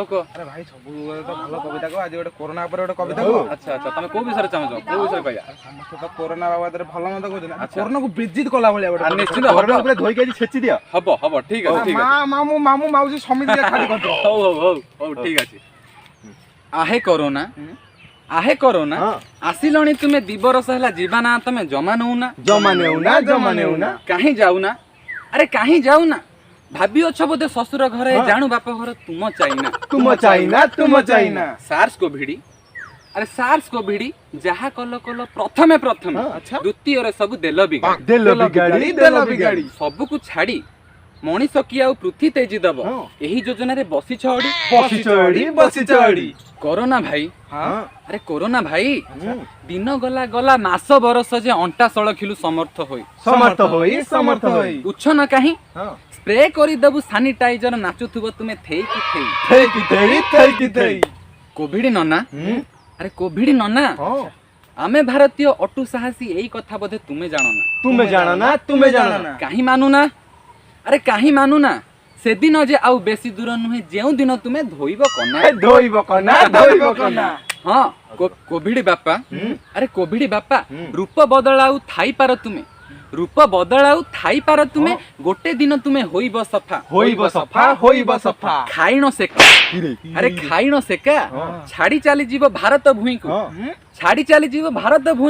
को अरे भाई सब तो भलो कविता को आज गोटे कोरोना ऊपर गोटे कविता को। अच्छा अच्छा तमे को विषय चाहछ को विषय कहया समस्त तो कोरोना बाबद भलो मत कहछन कोरोना को बेइज्जत कला भलिया गोटे निश्चित कोरोना ऊपर धोई के छेची दिया हबो ठीक अछि ठीक अछि मामू मामू माउसी समिति खाली कर दो हो ठीक अछि आहे कोरोना आसिलणी तुमे दिबरस हला जीवाना तमे जमा नेउना काहे जाउना अरे काहे जाउना भाबियो छ बोधे ससुर घरे जानू बाप घर तुम चाइना सार्स को भिड़ी अरे सार्स को भिड़ी जहा कल प्रथमे द्वितीय रे सब देल बिगाड़ी सब को छाड़ी मनीष की आउ पृथ्वी तेजी दब एही योजना रे बसी चढ़ी कोरोना भाई अरे कोरोना भाई दिन गला मास बरस जे अंटा सळ खिलु समर्थ होई उछ न काहे स्प्रे करी दबु सैनिटाइजर नाचुथुब तुमे थेई की थेई कोविड नना अरे कोविड नना आमे भारतीय अटु साहसी एई कथा बोधे तुमे जानो काहे मानुना से दिन जे आउ बेसी दूर नुहे जेउ दिन तुमे धोइब कना हां कोविड बापा अरे कोविड बापा रूप बदलाउ थाई पार तुमे गोटे दिन तुमे होइब सफा खाइनो सेका अरे खाइनो सेका छाड़ी चली जीव भारत भूई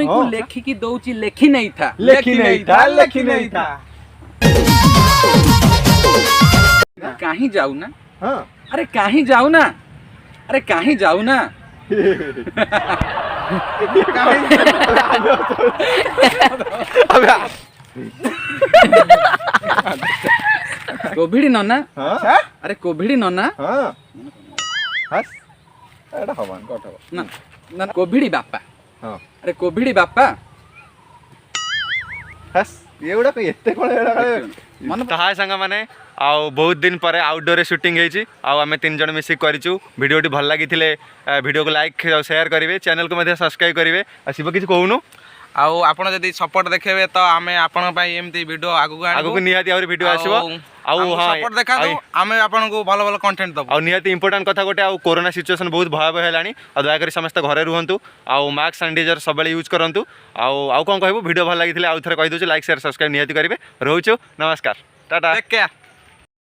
को लेखि की दउची लेखि नहीं था काहे जाउना अरे काहे जाउना कोविड नना अरे कोविड नना ना कोविड बापा अरे कोविड बापा मन हाय सांग माने आउ बहुत दिन पर आउटडोर शूटिंग होती आम 3 जन मिसिक करूँ भिडियोटी भल लगी भिडियो को लाइक शेयर करेंगे चैनल को सब्सक्राइब करेंगे शिव किसी कहूनु आउ आपण जदी सपोर्ट देखेबे तो आमे आपण पई एमती वीडियो आगु निहाती आउरी वीडियो आसीबो आउ हां सपोर्ट देखा दो आमे आपण को भलो भलो कंटेंट दबो आउ निहाती इंपोर्टेंट कथा गोटे आउ कोरोना सिचुएशन बहुत भयावह हेलानी आ दया करी समस्त घरे रुहंतु आउ मास्क सैनिटाइजर सबले यूज करंतु आउ कोन कहबो वीडियो भल लागिथिले आउ थरे कहि दोछु लाइक शेयर सब्सक्राइब निहाती करिवे रहउछु नमस्कार टाटा टेक केयर।